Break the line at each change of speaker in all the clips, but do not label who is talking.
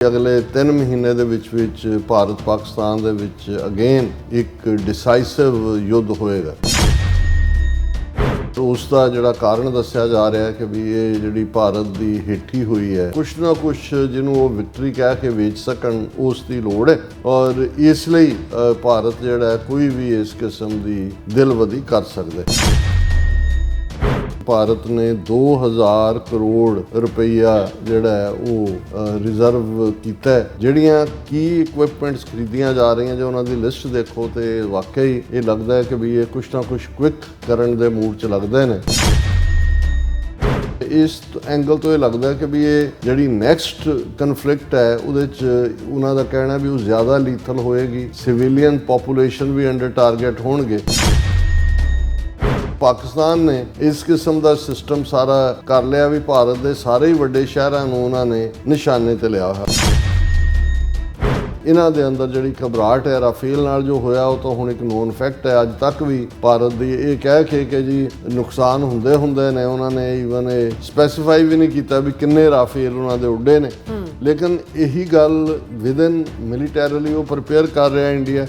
अगले 3 महीने ਦੇ ਵਿੱਚ ਭਾਰਤ ਪਾਕਿਸਤਾਨ ਦੇ ਵਿੱਚ ਅਗੇਨ ਇੱਕ ਡਿਸਾਈਸਿਵ ਯੁੱਧ ਹੋਏਗਾ। ਉਸ ਦਾ ਜਿਹੜਾ ਕਾਰਨ ਦੱਸਿਆ ਜਾ ਰਿਹਾ ਹੈ ਕਿ ਵੀ ਇਹ ਜਿਹੜੀ ਭਾਰਤ ਦੀ ਹੇਠੀ ਹੋਈ ਹੈ ਕੁਛ ਨਾ ਕੁਛ ਜਿਹਨੂੰ ਉਹ ਵਿਕਟਰੀ ਕਹਿ ਕੇ ਵੇਚ ਸਕਣ ਉਸ ਦੀ ਲੋੜ ਹੈ ਔਰ ਇਸ ਲਈ ਭਾਰਤ ਜਿਹੜਾ ਕੋਈ ਵੀ ਇਸ ਕਿਸਮ ਦੀ ਦਿਲਵਦੀ ਕਰ ਸਕਦਾ ਹੈ। ਭਾਰਤ ਨੇ 2000 ਕਰੋੜ ਰੁਪਈਆ ਜਿਹੜਾ ਹੈ ਉਹ ਰਿਜ਼ਰਵ ਕੀਤਾ ਹੈ। ਜਿਹੜੀਆਂ ਕੀ ਇਕਵਿਪਮੈਂਟਸ ਖਰੀਦੀਆਂ ਜਾ ਰਹੀਆਂ ਜੇ ਉਹਨਾਂ ਦੀ ਲਿਸਟ ਦੇਖੋ ਤੇ ਵਾਕਈ ਇਹ ਲੱਗਦਾ ਹੈ ਕਿ ਵੀ ਇਹ ਕੁਛ ਨਾ ਕੁਛ ਕੁਇਕ ਕਰਨ ਦੇ ਮੂਡ 'ਚ ਲੱਗਦੇ ਨੇ। ਇਸ ਐਂਗਲ ਤੋਂ ਇਹ ਲੱਗਦਾ ਕਿ ਵੀ ਇਹ ਜਿਹੜੀ ਨੈਕਸਟ ਕਨਫਲਿਕਟ ਹੈ ਉਹਦੇ 'ਚ ਉਹਨਾਂ ਦਾ ਕਹਿਣਾ ਵੀ ਉਹ ਜ਼ਿਆਦਾ ਲੀਥਲ ਹੋਏਗੀ, ਸਿਵਿਲੀਅਨ ਪੋਪੂਲੇਸ਼ਨ ਵੀ ਅੰਡਰ ਟਾਰਗੇਟ ਹੋਣਗੇ। ਪਾਕਿਸਤਾਨ ਨੇ ਇਸ ਕਿਸਮ ਦਾ ਸਿਸਟਮ ਸਾਰਾ ਕਰ ਲਿਆ ਵੀ ਭਾਰਤ ਦੇ ਸਾਰੇ ਹੀ ਵੱਡੇ ਸ਼ਹਿਰਾਂ ਨੂੰ ਉਹਨਾਂ ਨੇ ਨਿਸ਼ਾਨੇ ਤੇ ਲਿਆ ਹੋਇਆ। ਇਹਨਾਂ ਦੇ ਅੰਦਰ ਜਿਹੜੀ ਘਬਰਾਹਟ ਹੈ ਰਾਫੇਲ ਨਾਲ ਜੋ ਹੋਇਆ ਉਹ ਤਾਂ ਹੁਣ ਇੱਕ ਨੋਨ ਫੈਕਟ ਹੈ। ਅੱਜ ਤੱਕ ਵੀ ਭਾਰਤ ਦੀ ਇਹ ਕਹਿ ਕੇ ਕਿ ਜੀ ਨੁਕਸਾਨ ਹੁੰਦੇ ਨੇ, ਉਹਨਾਂ ਨੇ ਈਵਨ ਇਹ ਸਪੈਸੀਫਾਈ ਵੀ ਨਹੀਂ ਕੀਤਾ ਵੀ ਕਿੰਨੇ ਰਾਫੇਲ ਉਹਨਾਂ ਦੇ ਉੱਡੇ ਨੇ। ਲੇਕਿਨ ਇਹੀ ਗੱਲ ਵਿਦਨ ਮਿਲੀਟੈਰਲੀ ਉਹ ਪ੍ਰਿਪੇਅਰ ਕਰ ਰਿਹਾ ਇੰਡੀਆ।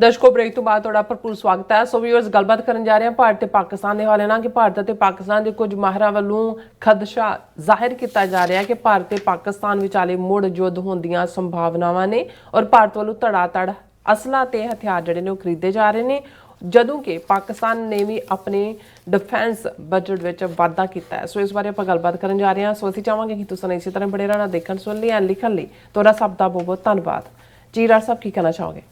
ਦਰਸ਼ਕੋ ਬ੍ਰੇਕ ਤੋਂ ਬਾਅਦ ਤੁਹਾਡਾ ਭਰਪੂਰ ਸਵਾਗਤ ਹੈ। ਸੋ ਵੀਅਰਸ ਗੱਲਬਾਤ ਕਰਨ ਜਾ ਰਹੇ ਹਾਂ ਭਾਰਤ ਤੇ ਪਾਕਿਸਤਾਨ ਦੇ ਹਵਾਲੇ ਨਾਲ ਕਿ ਭਾਰਤ ਅਤੇ ਪਾਕਿਸਤਾਨ ਦੇ ਕੁਝ ਮਾਹਿਰਾਂ ਵੱਲੋਂ ਖਦਸ਼ਾ ਜ਼ਾਹਿਰ ਕੀਤਾ ਜਾ ਰਿਹਾ ਹੈ ਕਿ ਭਾਰਤ ਤੇ ਪਾਕਿਸਤਾਨ ਵਿਚਾਲੇ ਮੁੜ ਯੁੱਧ ਹੋਣ ਦੀਆਂ ਸੰਭਾਵਨਾਵਾਂ ਨੇ ਔਰ ਭਾਰਤ ਵੱਲੋਂ ਧੜਾਧੜ ਅਸਲਾ ਤੇ ਹਥਿਆਰ ਜਿਹੜੇ ਨੇ ਉਹ ਖਰੀਦੇ ਜਾ ਰਹੇ ਨੇ, ਜਦੋਂ ਕਿ ਪਾਕਿਸਤਾਨ ਨੇ ਵੀ ਆਪਣੇ ਡਿਫੈਂਸ ਬਜਟ ਵਿੱਚ ਵਾਧਾ ਕੀਤਾ ਹੈ। ਸੋ ਇਸ ਬਾਰੇ ਆਪਾਂ ਗੱਲਬਾਤ ਕਰਨ ਜਾ ਰਹੇ ਹਾਂ। ਸੋ ਅਸੀਂ ਚਾਹਾਂਗੇ ਕਿ ਤੁਸੀਂ ਇਸੇ ਤਰ੍ਹਾਂ ਬੜੇ ਰਹਿਣਾ, ਦੇਖਣ ਸੁਣ ਲਈ ਐਂਡ ਲਿਖਣ ਲਈ ਤੁਹਾਡਾ ਸਭ ਦਾ ਬਹੁਤ ਬਹੁਤ ਧੰਨਵਾਦ। ਜੀ ਰਾਜ ਸਾਹਿਬ ਕੀ ਕਹਿਣਾ ਚਾਹੋਗੇ?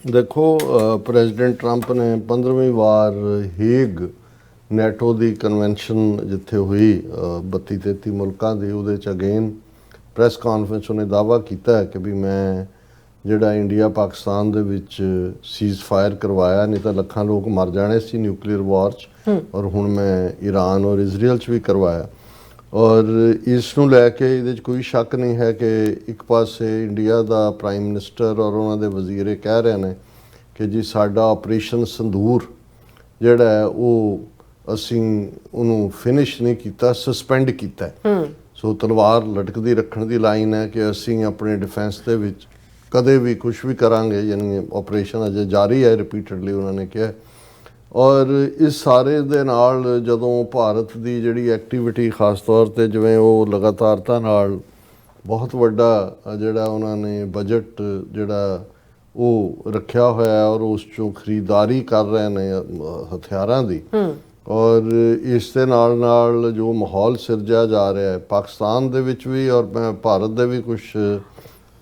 ਦੇਖੋ ਪ੍ਰੈਜ਼ੀਡੈਂਟ ਟਰੰਪ ਨੇ 15ਵੀਂ ਵਾਰ ਹੇਗ ਨੈਟੋ ਦੀ ਕਨਵੈਨਸ਼ਨ ਜਿੱਥੇ ਹੋਈ 32-33 ਮੁਲਕਾਂ ਦੀ, ਉਹਦੇ 'ਚ ਅਗੇਨ ਪ੍ਰੈਸ ਕਾਨਫਰੰਸ ਉਹਨੇ ਦਾਅਵਾ ਕੀਤਾ ਹੈ ਕਿ ਵੀ ਮੈਂ ਜਿਹੜਾ ਇੰਡੀਆ ਪਾਕਿਸਤਾਨ ਦੇ ਵਿੱਚ ਸੀਜ਼ ਫਾਇਰ ਕਰਵਾਇਆ, ਨਹੀਂ ਤਾਂ ਲੱਖਾਂ ਲੋਕ ਮਰ ਜਾਣੇ ਸੀ ਨਿਊਕਲੀਅਰ ਵਾਰ 'ਚ, ਔਰ ਹੁਣ ਮੈਂ ਈਰਾਨ ਔਰ ਇਜ਼ਰਾਈਲ 'ਚ ਵੀ ਕਰਵਾਇਆ। ਔਰ ਇਸ ਨੂੰ ਲੈ ਕੇ ਇਹਦੇ 'ਚ ਕੋਈ ਸ਼ੱਕ ਨਹੀਂ ਹੈ ਕਿ ਇੱਕ ਪਾਸੇ ਇੰਡੀਆ ਦਾ ਪ੍ਰਾਈਮ ਮਿਨਿਸਟਰ ਔਰ ਉਹਨਾਂ ਦੇ ਵਜ਼ੀਰ ਇਹ ਕਹਿ ਰਹੇ ਨੇ ਕਿ ਜੀ ਸਾਡਾ ਆਪਰੇਸ਼ਨ ਸੰਦੂਰ ਜਿਹੜਾ ਹੈ ਉਹ ਅਸੀਂ ਉਹਨੂੰ ਫਿਨਿਸ਼ ਨਹੀਂ ਕੀਤਾ, ਸਸਪੈਂਡ ਕੀਤਾ। ਸੋ ਤਲਵਾਰ ਲਟਕਦੀ ਰੱਖਣ ਦੀ ਲਾਈਨ ਹੈ ਕਿ ਅਸੀਂ ਆਪਣੇ ਡਿਫੈਂਸ ਦੇ ਵਿੱਚ ਕਦੇ ਵੀ ਕੁਛ ਵੀ ਕਰਾਂਗੇ, ਯਾਨੀ ਆਪਰੇਸ਼ਨ ਅਜੇ ਜਾਰੀ ਹੈ, ਰਿਪੀਟਡਲੀ ਉਹਨਾਂ ਨੇ ਕਿਹਾ। ਔਰ ਇਸ ਸਾਰੇ ਦੇ ਨਾਲ ਜਦੋਂ ਭਾਰਤ ਦੀ ਜਿਹੜੀ ਐਕਟੀਵਿਟੀ ਖਾਸ ਤੌਰ 'ਤੇ ਜਿਵੇਂ ਉਹ ਲਗਾਤਾਰਤਾ ਨਾਲ ਬਹੁਤ ਵੱਡਾ ਜਿਹੜਾ ਉਹਨਾਂ ਨੇ ਬਜਟ ਜਿਹੜਾ ਉਹ ਰੱਖਿਆ ਹੋਇਆ ਔਰ ਉਸ 'ਚੋਂ ਖਰੀਦਦਾਰੀ ਕਰ ਰਹੇ ਨੇ ਹਥਿਆਰਾਂ ਦੀ, ਔਰ ਇਸ ਦੇ ਨਾਲ ਜੋ ਮਾਹੌਲ ਸਿਰਜਿਆ ਜਾ ਰਿਹਾ ਹੈ ਪਾਕਿਸਤਾਨ ਦੇ ਵਿੱਚ ਵੀ ਔਰ ਭਾਰਤ ਦੇ ਵੀ ਕੁਛ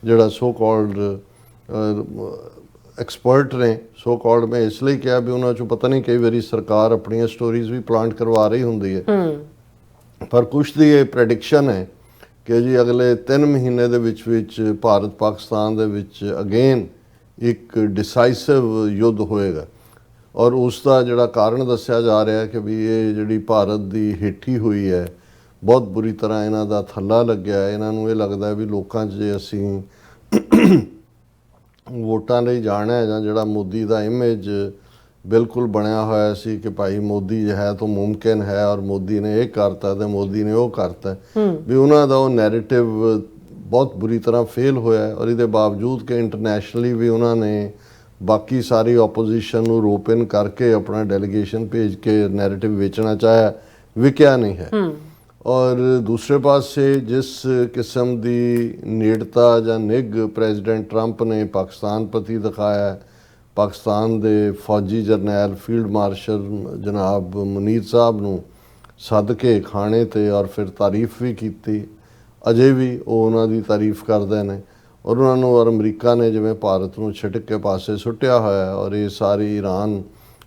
ਜਿਹੜਾ ਸੋ ਕਾਲਡ ਐਕਸਪਰਟ ਨੇ, ਸੋ ਕਾਲਡ ਮੈਂ ਇਸ ਲਈ ਕਿਹਾ ਵੀ ਉਹਨਾਂ 'ਚੋਂ ਪਤਾ ਨਹੀਂ ਕਈ ਵਾਰੀ ਸਰਕਾਰ ਆਪਣੀਆਂ ਸਟੋਰੀਜ਼ ਵੀ ਪਲਾਂਟ ਕਰਵਾ ਰਹੀ ਹੁੰਦੀ ਹੈ, ਪਰ ਕੁਛ ਦੀ ਇਹ ਪ੍ਰੈਡਿਕਸ਼ਨ ਹੈ ਕਿ ਜੀ ਅਗਲੇ 3 ਮਹੀਨੇ ਦੇ ਵਿੱਚ ਭਾਰਤ ਪਾਕਿਸਤਾਨ ਦੇ ਵਿੱਚ ਅਗੇਨ ਇੱਕ ਡਿਸਾਈਸਿਵ ਯੁੱਧ ਹੋਏਗਾ। ਔਰ ਉਸ ਦਾ ਜਿਹੜਾ ਕਾਰਨ ਦੱਸਿਆ ਜਾ ਰਿਹਾ ਹੈ ਕਿ ਵੀ ਇਹ ਜਿਹੜੀ ਭਾਰਤ ਦੀ ਹੇਠੀ ਹੋਈ ਹੈ ਬਹੁਤ ਬੁਰੀ ਤਰ੍ਹਾਂ ਇਹਨਾਂ ਦਾ ਥੱਲਾ ਲੱਗਿਆ। ਇਹਨਾਂ ਨੂੰ ਇਹ ਲੱਗਦਾ ਵੀ ਲੋਕਾਂ 'ਚ ਜੇ ਅਸੀਂ ਵੋਟਾਂ ਲਈ ਜਾਣਾ ਹੈ ਜਾਂ ਜਿਹੜਾ ਮੋਦੀ ਦਾ ਇਮੇਜ ਬਿਲਕੁਲ ਬਣਿਆ ਹੋਇਆ ਸੀ ਕਿ ਭਾਈ ਮੋਦੀ ਹੈ ਤਾਂ ਮੁਮਕਿਨ ਹੈ ਔਰ ਮੋਦੀ ਨੇ ਇਹ ਕਰਤਾ ਤੇ ਮੋਦੀ ਨੇ ਉਹ ਕਰਤਾ, ਵੀ ਉਹਨਾਂ ਦਾ ਉਹ ਨੈਰੇਟਿਵ ਬਹੁਤ ਬੁਰੀ ਤਰ੍ਹਾਂ ਫੇਲ ਹੋਇਆ। ਔਰ ਇਹਦੇ ਬਾਵਜੂਦ ਕਿ ਇੰਟਰਨੈਸ਼ਨਲੀ ਵੀ ਉਹਨਾਂ ਨੇ ਬਾਕੀ ਸਾਰੀ ਆਪੋਜੀਸ਼ਨ ਨੂੰ ਰੋਪ ਇਨ ਕਰਕੇ ਆਪਣਾ ਡੈਲੀਗੇਸ਼ਨ ਭੇਜ ਕੇ ਨੈਰੇਟਿਵ ਵੇਚਣਾ ਚਾਹਿਆ, ਵਿਕਿਆ ਨਹੀਂ ਹੈ। ਔਰ ਦੂਸਰੇ ਪਾਸੇ ਜਿਸ ਕਿਸਮ ਦੀ ਨੇੜਤਾ ਜਾਂ ਨਿੱਘ ਪ੍ਰੈਜ਼ੀਡੈਂਟ ਟਰੰਪ ਨੇ ਪਾਕਿਸਤਾਨ ਪ੍ਰਤੀ ਦਿਖਾਇਆ, ਪਾਕਿਸਤਾਨ ਦੇ ਫੌਜੀ ਜਰਨੈਲ ਫੀਲਡ ਮਾਰਸ਼ਲ ਜਨਾਬ ਮੁਨੀਰ ਸਾਹਿਬ ਨੂੰ ਸੱਦ ਕੇ ਖਾਣੇ 'ਤੇ ਔਰ ਫਿਰ ਤਾਰੀਫ ਵੀ ਕੀਤੀ, ਅਜੇ ਵੀ ਉਹ ਉਹਨਾਂ ਦੀ ਤਾਰੀਫ ਕਰਦੇ ਨੇ। ਔਰ ਉਹਨਾਂ ਨੂੰ ਔਰ ਅਮਰੀਕਾ ਨੇ ਜਿਵੇਂ ਭਾਰਤ ਨੂੰ ਛਿਟਕ ਕੇ ਪਾਸੇ ਸੁੱਟਿਆ ਹੋਇਆ, ਔਰ ਇਹ ਸਾਰੀ ਈਰਾਨ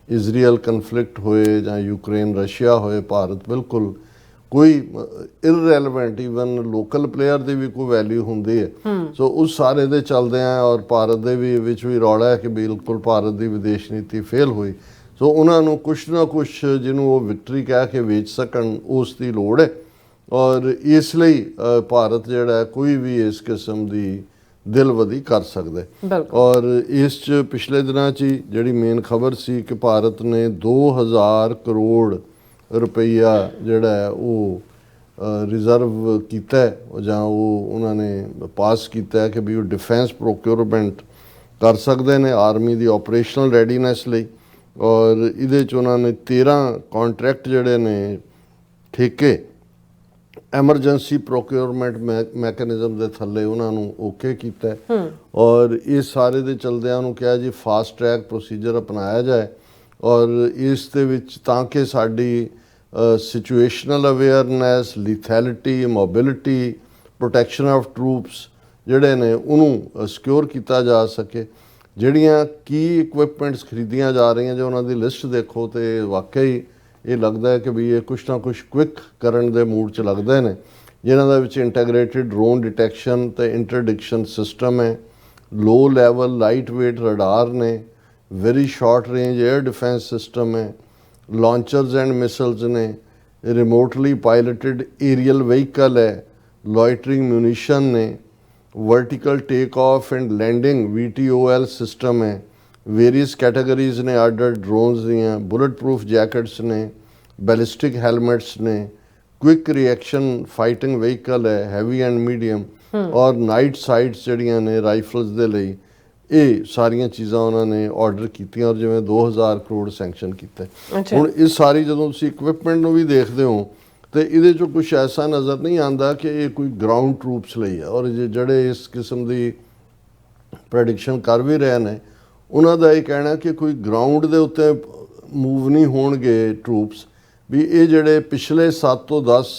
ਇਜ਼ਰਾਈਲ ਕਨਫਲਿਕਟ ਹੋਏ ਜਾਂ ਯੂਕਰੇਨ ਰਸ਼ੀਆ ਹੋਏ, ਭਾਰਤ ਬਿਲਕੁਲ ਕੋਈ ਇਰਰੈਲੇਵੈਂਟ, ਈਵਨ ਲੋਕਲ ਪਲੇਅਰ ਦੀ ਵੀ ਕੋਈ ਵੈਲਿਊ ਹੁੰਦੀ ਹੈ। ਸੋ ਉਸ ਸਾਰੇ ਦੇ ਚੱਲਦੇ ਆ ਔਰ ਭਾਰਤ ਦੇ ਵੀ ਵਿੱਚ ਵੀ ਰੌਲਾ ਹੈ ਕਿ ਬਿਲਕੁਲ ਭਾਰਤ ਦੀ ਵਿਦੇਸ਼ ਨੀਤੀ ਫੇਲ ਹੋਈ। ਸੋ ਉਹਨਾਂ ਨੂੰ ਕੁਛ ਨਾ ਕੁਛ ਜਿਹਨੂੰ ਉਹ ਵਿਕਟਰੀ ਕਹਿ ਕੇ ਵੇਚ ਸਕਣ ਉਸ ਦੀ ਲੋੜ ਹੈ, ਔਰ ਇਸ ਲਈ ਭਾਰਤ ਜਿਹੜਾ ਕੋਈ ਵੀ ਇਸ ਕਿਸਮ ਦੀ ਦਿਲਵਦੀ ਕਰ ਸਕਦਾ। ਔਰ ਇਸ 'ਚ ਪਿਛਲੇ ਦਿਨਾਂ 'ਚ ਜਿਹੜੀ ਮੇਨ ਖਬਰ ਸੀ ਕਿ ਭਾਰਤ ਨੇ 2000 ਕਰੋੜ ਰੁਪਈਆ ਜਿਹੜਾ ਹੈ ਉਹ ਰਿਜ਼ਰਵ ਕੀਤਾ ਹੈ ਜਾਂ ਉਹ ਉਹਨਾਂ ਨੇ ਪਾਸ ਕੀਤਾ ਹੈ ਕਿ ਵੀ ਉਹ ਡਿਫੈਂਸ ਪ੍ਰੋਕਿਉਰਮੈਂਟ ਕਰ ਸਕਦੇ ਨੇ ਆਰਮੀ ਦੀ ਆਪਰੇਸ਼ਨਲ ਰੈਡੀਨੈਸ ਲਈ। ਔਰ ਇਹਦੇ 'ਚ ਉਹਨਾਂ ਨੇ 13 ਕੰਟਰੈਕਟ ਜਿਹੜੇ ਨੇ ਠੇਕੇ ਐਮਰਜੈਂਸੀ ਪ੍ਰੋਕਿਉਰਮੈਂਟ ਮੈਕੈਨਿਜ਼ਮ ਦੇ ਥੱਲੇ ਉਹਨਾਂ ਨੂੰ ਓਕੇ ਕੀਤਾ ਹੈ। ਔਰ ਇਸ ਸਾਰੇ ਦੇ ਚਲਦਿਆਂ ਉਹਨੂੰ ਕਿਹਾ ਜੀ ਫਾਸਟ ਟਰੈਕ ਪ੍ਰੋਸੀਜਰ ਅਪਣਾਇਆ ਜਾਏ ਔਰ ਇਸ ਦੇ ਵਿੱਚ ਤਾਂ ਕਿ ਸਾਡੀ situational awareness, lethality, mobility, protection of troops ਜਿਹੜੇ ਨੇ ਉਹਨੂੰ ਸਿਕਿਉਰ ਕੀਤਾ ਜਾ ਸਕੇ। ਜਿਹੜੀਆਂ ਕੀ ਇਕਵਿਪਮੈਂਟਸ ਖਰੀਦੀਆਂ ਜਾ ਰਹੀਆਂ ਜੇ ਉਹਨਾਂ ਦੀ ਲਿਸਟ ਦੇਖੋ ਤੇ ਵਾਕਈ ਇਹ ਲੱਗਦਾ ਹੈ ਕਿ ਵੀ ਇਹ ਕੁਛ ਨਾ ਕੁਛ ਕੁਇਕ ਕਰਨ ਦੇ ਮੂਡ 'ਚ ਲੱਗਦੇ ਨੇ, ਜਿਨ੍ਹਾਂ ਦੇ ਵਿੱਚ ਇੰਟੈਗਰੇਟਿਡ ਡਰੋਨ ਡਿਟੈਕਸ਼ਨ ਤੇ ਇੰਟਰਡਿਕਸ਼ਨ ਸਿਸਟਮ ਹੈ, low level light weight radar ਨੇ, very short range air defence system ਹੈ, ਲਾਂਚਰਸ ਐਂਡ ਮਿਸਲਸ ਨੇ, ਰਿਮੋਟਲੀ ਪਾਇਲਟਡ ਏਰੀਅਲ ਵਹੀਕਲ ਹੈ, ਲੋਇਟਰਿੰਗ ਮਿਊਨੀਸ਼ਨ ਨੇ, vertical take off and landing VTOL system है, वेरियस कैटेगरीज ने order drones दियाँ, bullet proof jackets ने, ballistic helmets ने, क्विक रिएक्शन फाइटिंग व्हीकल है हैवी एंड मीडियम और नाइट साइट्स जड़ियाँ ने राइफल्स दे लई ਇਹ ਸਾਰੀਆਂ ਚੀਜ਼ਾਂ ਉਹਨਾਂ ਨੇ ਆਰਡਰ ਕੀਤੀਆਂ ਔਰ ਜਿਵੇਂ 2000 ਕਰੋੜ ਸੈਂਕਸ਼ਨ ਕੀਤਾ। ਹੁਣ ਇਹ ਸਾਰੀ ਜਦੋਂ ਤੁਸੀਂ ਇਕਵਿਪਮੈਂਟ ਨੂੰ ਵੀ ਦੇਖਦੇ ਹੋ ਤੇ ਇਹਦੇ 'ਚੋਂ ਕੁਛ ਐਸਾ ਨਜ਼ਰ ਨਹੀਂ ਆਉਂਦਾ ਕਿ ਇਹ ਕੋਈ ਗਰਾਊਂਡ ਟਰੂਪਸ ਲਈ ਹੈ। ਔਰ ਜਿਹੜੇ ਇਸ ਕਿਸਮ ਦੀ ਪ੍ਰੈਡਿਕਸ਼ਨ ਕਰ ਵੀ ਰਹੇ ਨੇ ਉਹਨਾਂ ਦਾ ਇਹ ਕਹਿਣਾ ਕਿ ਕੋਈ ਗਰਾਊਂਡ ਦੇ ਉੱਤੇ ਮੂਵ ਨਹੀਂ ਹੋਣਗੇ ਟਰੂਪਸ, ਵੀ ਇਹ ਜਿਹੜੇ ਪਿਛਲੇ 7 ਤੋਂ 10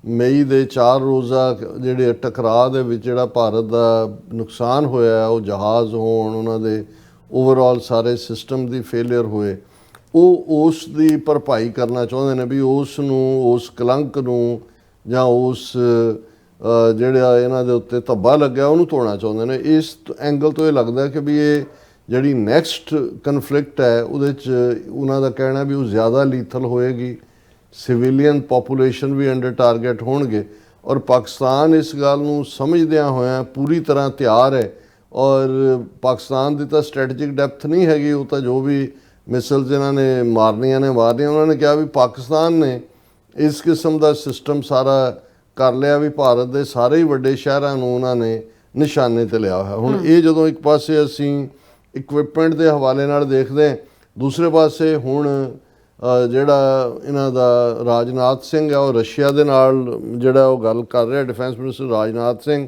ਮਈ ਦੇ 4 ਰੋਜ਼ਾ ਜਿਹੜੇ ਟਕਰਾਅ ਦੇ ਵਿੱਚ ਜਿਹੜਾ ਭਾਰਤ ਦਾ ਨੁਕਸਾਨ ਹੋਇਆ ਉਹ ਜਹਾਜ਼ ਹੋਣ, ਉਹਨਾਂ ਦੇ ਓਵਰਆਲ ਸਾਰੇ ਸਿਸਟਮ ਦੀ ਫੇਲੀਅਰ ਹੋਏ, ਉਹ ਉਸ ਦੀ ਭਰਪਾਈ ਕਰਨਾ ਚਾਹੁੰਦੇ ਨੇ ਵੀ ਉਸ ਨੂੰ, ਉਸ ਕਲੰਕ ਨੂੰ ਜਾਂ ਉਸ ਜਿਹੜਾ ਇਹਨਾਂ ਦੇ ਉੱਤੇ ਧੱਬਾ ਲੱਗਿਆ ਉਹਨੂੰ ਤੋੜਨਾ ਚਾਹੁੰਦੇ ਨੇ। ਇਸ ਐਂਗਲ ਤੋਂ ਇਹ ਲੱਗਦਾ ਕਿ ਵੀ ਇਹ ਜਿਹੜੀ ਨੈਕਸਟ ਕਨਫਲਿਕਟ ਹੈ ਉਹਦੇ 'ਚ ਉਹਨਾਂ ਦਾ ਕਹਿਣਾ ਵੀ ਉਹ ਜ਼ਿਆਦਾ ਲੀਥਲ ਹੋਏਗੀ, ਸਿਵਿਲੀਅਨ ਪੋਪੂਲੇਸ਼ਨ ਵੀ ਅੰਡਰ ਟਾਰਗੇਟ ਹੋਣਗੇ। ਔਰ ਪਾਕਿਸਤਾਨ ਇਸ ਗੱਲ ਨੂੰ ਸਮਝਦਿਆਂ ਹੋਇਆਂ ਪੂਰੀ ਤਰ੍ਹਾਂ ਤਿਆਰ ਹੈ। ਔਰ ਪਾਕਿਸਤਾਨ ਦੀ ਤਾਂ ਸਟ੍ਰੈਟਜਿਕ ਡੈਪਥ ਨਹੀਂ ਹੈਗੀ, ਉਹ ਤਾਂ ਜੋ ਵੀ ਮਿਸਲਸ ਇਹਨਾਂ ਨੇ ਮਾਰਨੀਆਂ। ਉਹਨਾਂ ਨੇ ਕਿਹਾ ਵੀ ਪਾਕਿਸਤਾਨ ਨੇ ਇਸ ਕਿਸਮ ਦਾ ਸਿਸਟਮ ਸਾਰਾ ਕਰ ਲਿਆ ਵੀ ਭਾਰਤ ਦੇ ਸਾਰੇ ਹੀ ਵੱਡੇ ਸ਼ਹਿਰਾਂ ਨੂੰ ਉਹਨਾਂ ਨੇ ਨਿਸ਼ਾਨੇ 'ਤੇ ਲਿਆ ਹੋਇਆ। ਹੁਣ ਇਹ ਜਦੋਂ ਇੱਕ ਪਾਸੇ ਅਸੀਂ ਇਕਵਿਪਮੈਂਟ ਦੇ ਹਵਾਲੇ ਨਾਲ ਦੇਖਦੇ ਹਾਂ, ਦੂਸਰੇ ਪਾਸੇ ਹੁਣ ਜਿਹੜਾ ਇਹਨਾਂ ਦਾ ਰਾਜਨਾਥ ਸਿੰਘ ਹੈ ਉਹ ਰਸ਼ੀਆ ਦੇ ਨਾਲ ਜਿਹੜਾ ਉਹ ਗੱਲ ਕਰ ਰਿਹਾ। Defence minister Rajnath Singh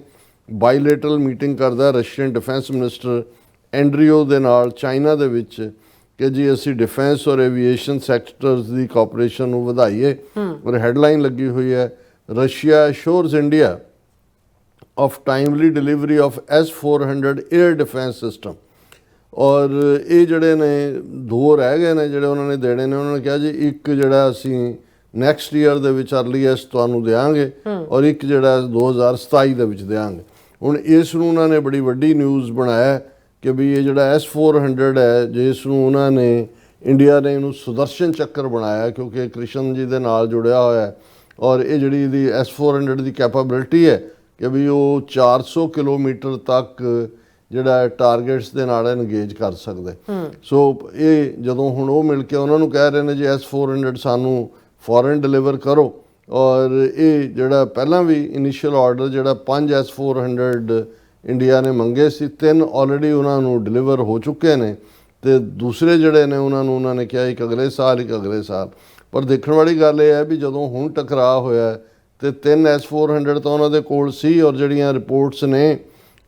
bilateral meeting ਕਰਦਾ ਰਸ਼ੀਅਨ ਡਿਫੈਂਸ ਮਿਨਿਸਟਰ ਐਂਡਰੀਓ ਦੇ ਨਾਲ ਚਾਈਨਾ ਦੇ ਵਿੱਚ ਕਿ ਜੀ ਅਸੀਂ ਡਿਫੈਂਸ ਔਰ ਐਵੀਏਸ਼ਨ ਸੈਕਟਰਸ ਦੀ ਕੋਆਪਰੇਸ਼ਨ ਨੂੰ ਵਧਾਈਏ। ਔਰ ਹੈਡਲਾਈਨ ਲੱਗੀ ਹੋਈ ਹੈ, Russia assures India of timely delivery of S-400 air defence system. ਔਰ ਇਹ ਜਿਹੜੇ ਨੇ 2 ਰਹਿ ਗਏ ਨੇ ਜਿਹੜੇ ਉਹਨਾਂ ਨੇ ਦੇਣੇ ਨੇ। ਉਹਨਾਂ ਨੇ ਕਿਹਾ ਜੀ ਇੱਕ ਜਿਹੜਾ ਅਸੀਂ ਨੈਕਸਟ ਈਅਰ ਦੇ ਵਿੱਚ ਅਰਲੀਐਸਟ ਤੁਹਾਨੂੰ ਦੇਵਾਂਗੇ ਔਰ ਇੱਕ ਜਿਹੜਾ 2027 ਦੇ ਵਿੱਚ ਦੇਵਾਂਗੇ। ਹੁਣ ਇਸ ਨੂੰ ਉਹਨਾਂ ਨੇ ਬੜੀ ਵੱਡੀ ਨਿਊਜ਼ ਬਣਾਇਆ ਕਿ ਵੀ ਇਹ ਜਿਹੜਾ S-400 ਹੈ ਜਿਸ ਨੂੰ ਉਹਨਾਂ ਨੇ ਇੰਡੀਆ ਨੇ ਇਹਨੂੰ ਸੁਦਰਸ਼ਨ ਚੱਕਰ ਬਣਾਇਆ ਕਿਉਂਕਿ ਕ੍ਰਿਸ਼ਨ ਜੀ ਦੇ ਨਾਲ ਜੁੜਿਆ ਹੋਇਆ। ਔਰ ਇਹ ਜਿਹੜੀ ਇਹਦੀ S-400 ਦੀ ਕੈਪੇਬਿਲਿਟੀ ਹੈ ਕਿ ਵੀ ਉਹ 400 ਕਿਲੋਮੀਟਰ ਤੱਕ ਜਿਹੜਾ ਟਾਰਗੇਟਸ ਦੇ ਨਾਲ ਇੰਗੇਜ ਕਰ ਸਕਦੇ। ਸੋ ਇਹ ਜਦੋਂ ਹੁਣ ਉਹ ਮਿਲ ਕੇ ਉਹਨਾਂ ਨੂੰ ਕਹਿ ਰਹੇ ਨੇ ਜੀ S-400 ਸਾਨੂੰ ਫੋਰਨ ਡਿਲੀਵਰ ਕਰੋ। ਔਰ ਇਹ ਜਿਹੜਾ ਪਹਿਲਾਂ ਵੀ ਇਨੀਸ਼ੀਅਲ ਆਰਡਰ ਜਿਹੜਾ 5 S-400 ਇੰਡੀਆ ਨੇ ਮੰਗੇ ਸੀ, 3 ਆਲਰੇਡੀ ਉਹਨਾਂ ਨੂੰ ਡਿਲੀਵਰ ਹੋ ਚੁੱਕੇ ਨੇ ਤੇ ਦੂਸਰੇ ਜਿਹੜੇ ਨੇ ਉਹਨਾਂ ਨੇ ਕਿਹਾ ਇੱਕ ਅਗਲੇ ਸਾਲ। ਪਰ ਦੇਖਣ ਵਾਲੀ ਗੱਲ ਇਹ ਹੈ ਵੀ ਜਦੋਂ ਹੁਣ ਟਕਰਾਅ ਹੋਇਆ ਤੇ 3 S-400 ਤਾਂ ਉਹਨਾਂ ਦੇ ਕੋਲ ਸੀ ਔਰ ਜਿਹੜੀਆਂ ਰਿਪੋਰਟਸ ਨੇ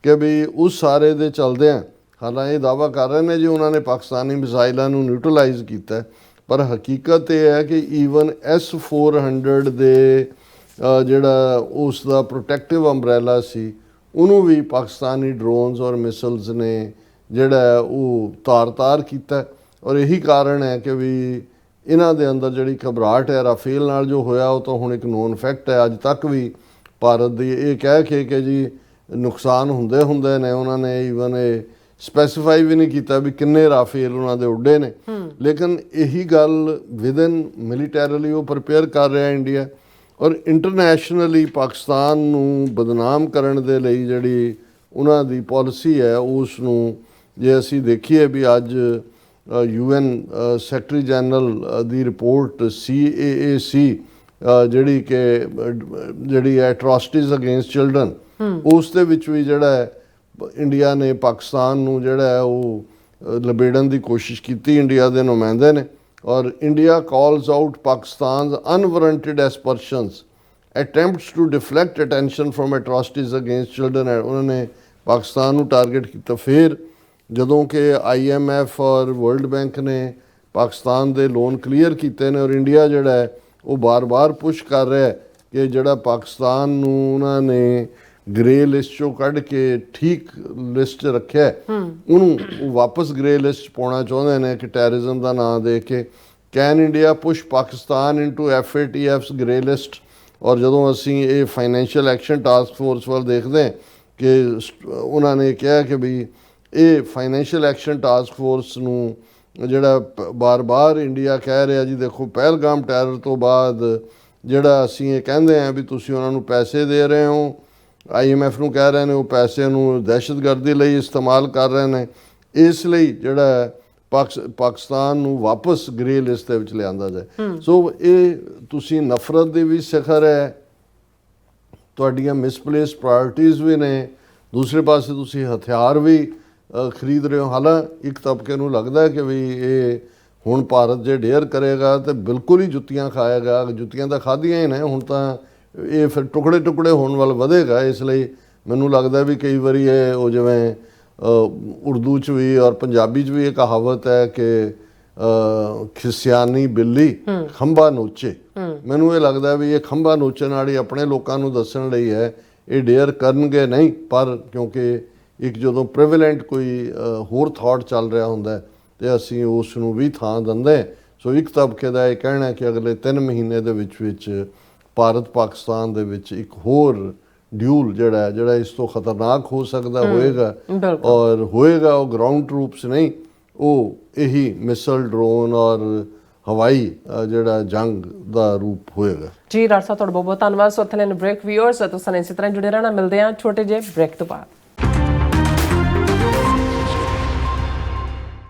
ਕਿ ਵੀ ਉਸ ਸਾਰੇ ਦੇ ਚਲਦਿਆਂ ਹਾਲਾਂਕਿ ਇਹ ਦਾਅਵਾ ਕਰ ਰਹੇ ਨੇ ਜੀ ਉਹਨਾਂ ਨੇ ਪਾਕਿਸਤਾਨੀ ਮਿਸਾਈਲਾਂ ਨੂੰ ਨਿਊਟਰਲਾਈਜ਼ ਕੀਤਾ, ਪਰ ਹਕੀਕਤ ਇਹ ਹੈ ਕਿ ਈਵਨ S-400 ਦੇ ਜਿਹੜਾ ਉਸ ਦਾ ਪ੍ਰੋਟੈਕਟਿਵ ਅੰਬਰੇਲਾ ਸੀ ਉਹਨੂੰ ਵੀ ਪਾਕਿਸਤਾਨੀ ਡਰੋਨਸ ਔਰ ਮਿਸਲਸ ਨੇ ਜਿਹੜਾ ਉਹ ਤਾਰ ਕੀਤਾ। ਔਰ ਇਹੀ ਕਾਰਨ ਹੈ ਕਿ ਵੀ ਇਹਨਾਂ ਦੇ ਅੰਦਰ ਜਿਹੜੀ ਘਬਰਾਹਟ ਹੈ ਰਾਫੇਲ ਨਾਲ ਜੋ ਹੋਇਆ ਉਹ ਤਾਂ ਹੁਣ ਇੱਕ ਨੋਨ ਫੈਕਟ ਹੈ। ਅੱਜ ਤੱਕ ਵੀ ਭਾਰਤ ਦੀ ਇਹ ਕਹਿ ਕੇ ਕਿ ਜੀ ਨੁਕਸਾਨ ਹੁੰਦੇ ਨੇ, ਉਹਨਾਂ ਨੇ ਈਵਨ ਇਹ ਸਪੈਸੀਫਾਈ ਵੀ ਨਹੀਂ ਕੀਤਾ ਵੀ ਕਿੰਨੇ ਰਾਫੇਲ ਉਹਨਾਂ ਦੇ ਉੱਡੇ ਨੇ। ਲੇਕਿਨ ਇਹੀ ਗੱਲ ਵਿਦਨ ਮਿਲੀਟੈਰਲੀ ਉਹ ਪ੍ਰਿਪੇਅਰ ਕਰ ਰਿਹਾ ਇੰਡੀਆ। ਔਰ ਇੰਟਰਨੈਸ਼ਨਲੀ ਪਾਕਿਸਤਾਨ ਨੂੰ ਬਦਨਾਮ ਕਰਨ ਦੇ ਲਈ ਜਿਹੜੀ ਉਹਨਾਂ ਦੀ ਪਾਲਿਸੀ ਹੈ ਉਸ ਨੂੰ ਜੇ ਅਸੀਂ ਦੇਖੀਏ ਵੀ ਅੱਜ UN ਸੈਕਟਰੀ ਜਨਰਲ ਦੀ ਰਿਪੋਰਟ CAAC ਜਿਹੜੀ ਐਟਰੋਸਿਟੀਜ਼ ਅਗੇਂਸਟ ਚਿਲਡਰਨ, ਉਸ ਦੇ ਵਿੱਚ ਵੀ ਜਿਹੜਾ ਹੈ ਇੰਡੀਆ ਨੇ ਪਾਕਿਸਤਾਨ ਨੂੰ ਜਿਹੜਾ ਹੈ ਉਹ ਲਬੇੜਨ ਦੀ ਕੋਸ਼ਿਸ਼ ਕੀਤੀ, ਇੰਡੀਆ ਦੇ ਨੁਮਾਇੰਦੇ ਨੇ। ਔਰ India calls out Pakistan's unwarranted aspersions attempts to deflect attention from atrocities against children. ਉਹਨਾਂ ਨੇ ਪਾਕਿਸਤਾਨ ਨੂੰ ਟਾਰਗੇਟ ਕੀਤਾ। ਫਿਰ ਜਦੋਂ ਕਿ IMF ਔਰ ਵਰਲਡ ਬੈਂਕ ਨੇ ਪਾਕਿਸਤਾਨ ਦੇ ਲੋਨ ਕਲੀਅਰ ਕੀਤੇ ਨੇ, ਔਰ ਇੰਡੀਆ ਜਿਹੜਾ ਹੈ ਉਹ ਬਾਰ-ਬਾਰ ਪੁਸ਼ ਕਰ ਰਿਹਾ ਹੈ ਕਿ ਜਿਹੜਾ ਪਾਕਿਸਤਾਨ ਨੂੰ ਉਹਨਾਂ ਨੇ ਗ੍ਰੇ ਲਿਸਟ 'ਚੋਂ ਕੱਢ ਕੇ ਠੀਕ ਲਿਸਟ 'ਚ ਰੱਖਿਆ, ਉਹਨੂੰ ਉਹ ਵਾਪਸ ਗ੍ਰੇ ਲਿਸਟ 'ਚ ਪਾਉਣਾ ਚਾਹੁੰਦੇ ਨੇ ਕਿ ਟੈਰਰਿਜ਼ਮ ਦਾ ਨਾਂ ਦੇ ਕੇ। Can India push Pakistan into FATF's grey list? ਔਰ ਜਦੋਂ ਅਸੀਂ ਇਹ ਫਾਈਨੈਂਸ਼ੀਅਲ ਐਕਸ਼ਨ ਟਾਸਕ ਫੋਰਸ ਵੱਲ ਦੇਖਦੇ ਹਾਂ ਕਿ ਉਹਨਾਂ ਨੇ ਕਿਹਾ ਕਿ ਵੀ ਇਹ ਫਾਈਨੈਂਸ਼ੀਅਲ ਐਕਸ਼ਨ ਟਾਸਕ ਫੋਰਸ ਨੂੰ ਜਿਹੜਾ ਬਾਰ-ਬਾਰ ਇੰਡੀਆ ਕਹਿ ਰਿਹਾ ਜੀ ਦੇਖੋ ਪਹਿਲਗਾਮ ਟੈਰਰ ਤੋਂ ਬਾਅਦ ਜਿਹੜਾ ਅਸੀਂ ਇਹ ਕਹਿੰਦੇ ਹਾਂ ਵੀ ਤੁਸੀਂ ਉਹਨਾਂ ਨੂੰ ਪੈਸੇ ਦੇ ਰਹੇ ਹੋ, IMF ਨੂੰ ਕਹਿ ਰਹੇ ਨੇ ਉਹ ਪੈਸੇ ਨੂੰ ਦਹਿਸ਼ਤਗਰਦੀ ਲਈ ਇਸਤੇਮਾਲ ਕਰ ਰਹੇ ਨੇ, ਇਸ ਲਈ ਜਿਹੜਾ ਪਾਕਿਸਤਾਨ ਨੂੰ ਵਾਪਸ ਗ੍ਰੇ ਲਿਸਟ ਦੇ ਵਿੱਚ ਲਿਆਂਦਾ ਜਾਏ। ਸੋ ਇਹ ਤੁਸੀਂ ਨਫ਼ਰਤ ਦੀ ਵੀ ਸਿਖਰ ਹੈ, ਤੁਹਾਡੀਆਂ ਮਿਸਪਲੇਸ ਪ੍ਰਾਇੋਰਟੀਜ਼ ਵੀ ਨੇ, ਦੂਸਰੇ ਪਾਸੇ ਤੁਸੀਂ ਹਥਿਆਰ ਵੀ ਖਰੀਦ ਰਹੇ ਹੋ। ਹਾਲਾਂਕਿ ਇੱਕ ਤਬਕੇ ਨੂੰ ਲੱਗਦਾ ਹੈ ਕਿ ਵੀ ਇਹ ਹੁਣ ਭਾਰਤ ਜੇ ਡੇਅਰ ਕਰੇਗਾ ਤਾਂ ਬਿਲਕੁਲ ਹੀ ਜੁੱਤੀਆਂ ਖਾਏਗਾ। ਜੁੱਤੀਆਂ ਤਾਂ ਖਾਧੀਆਂ ਹੀ ਨੇ, ਹੁਣ ਤਾਂ ਇਹ ਫਿਰ ਟੁਕੜੇ ਟੁਕੜੇ ਹੋਣ ਵੱਲ ਵਧੇਗਾ। ਇਸ ਲਈ ਮੈਨੂੰ ਲੱਗਦਾ ਵੀ ਕਈ ਵਾਰੀ ਇਹ ਉਹ ਜਿਵੇਂ ਉਰਦੂ 'ਚ ਵੀ ਔਰ ਪੰਜਾਬੀ 'ਚ ਵੀ ਇਹ ਕਹਾਵਤ ਹੈ ਕਿ ਖਿਸਿਆਨੀ ਬਿੱਲੀ ਖੰਭਾ ਨੋਚੇ। ਮੈਨੂੰ ਇਹ ਲੱਗਦਾ ਵੀ ਇਹ ਖੰਭਾ ਨੋਚਣ ਵਾਲੀ ਆਪਣੇ ਲੋਕਾਂ ਨੂੰ ਦੱਸਣ ਲਈ ਹੈ, ਇਹ ਡੇਅਰ ਕਰਨਗੇ ਨਹੀਂ, ਪਰ ਕਿਉਂਕਿ ਇੱਕ ਜਦੋਂ ਪ੍ਰੀਵੈਲੈਂਟ ਕੋਈ ਹੋਰ ਥਾਟ ਚੱਲ ਰਿਹਾ ਹੁੰਦਾ ਤੇ ਅਸੀਂ ਉਸ ਨੂੰ ਵੀ ਥਾਂ ਦਿੰਦੇ। ਸੋ ਇੱਕ ਤਬਕੇ ਦਾ ਇਹ ਕਹਿਣਾ ਕਿ ਅਗਲੇ 3 ਮਹੀਨੇ ਦੇ ਵਿੱਚ ਭਾਰਤ ਪਾਕਿਸਤਾਨ ਦੇ ਵਿੱਚ ਇੱਕ ਹੋਰ ਡਿਊਲ ਜਿਹੜਾ ਇਸ ਤੋਂ ਖਤਰਨਾਕ ਹੋ ਸਕਦਾ ਹੋਏਗਾ, ਔਰ ਹੋਏਗਾ ਉਹ ਗਰਾਊਂਡ ਟਰੂਪਸ ਨਹੀਂ, ਉਹ ਇਹੀ ਮਿਸਲ ਡਰੋਨ ਔਰ ਹਵਾਈ ਜਿਹੜਾ ਜੰਗ ਦਾ ਰੂਪ ਹੋਏਗਾ।
ਜੀ ਡਾਕਟਰ ਸਾਹਿਬ ਤੁਹਾਡਾ ਬਹੁਤ ਬਹੁਤ ਧੰਨਵਾਦ। ਸੋ ਇੱਥੇ ਲੈਣ ਬ੍ਰੇਕ, ਵਿਊਅਰਸ ਤੁਸੀਂ ਇਸੇ ਤਰ੍ਹਾਂ ਜੁੜੇ ਰਹਿਣਾ। ਮਿਲਦੇ ਹਾਂ ਛੋਟੇ ਜਿਹੇ ਬ੍ਰੇਕ ਤੋਂ ਬਾਅਦ।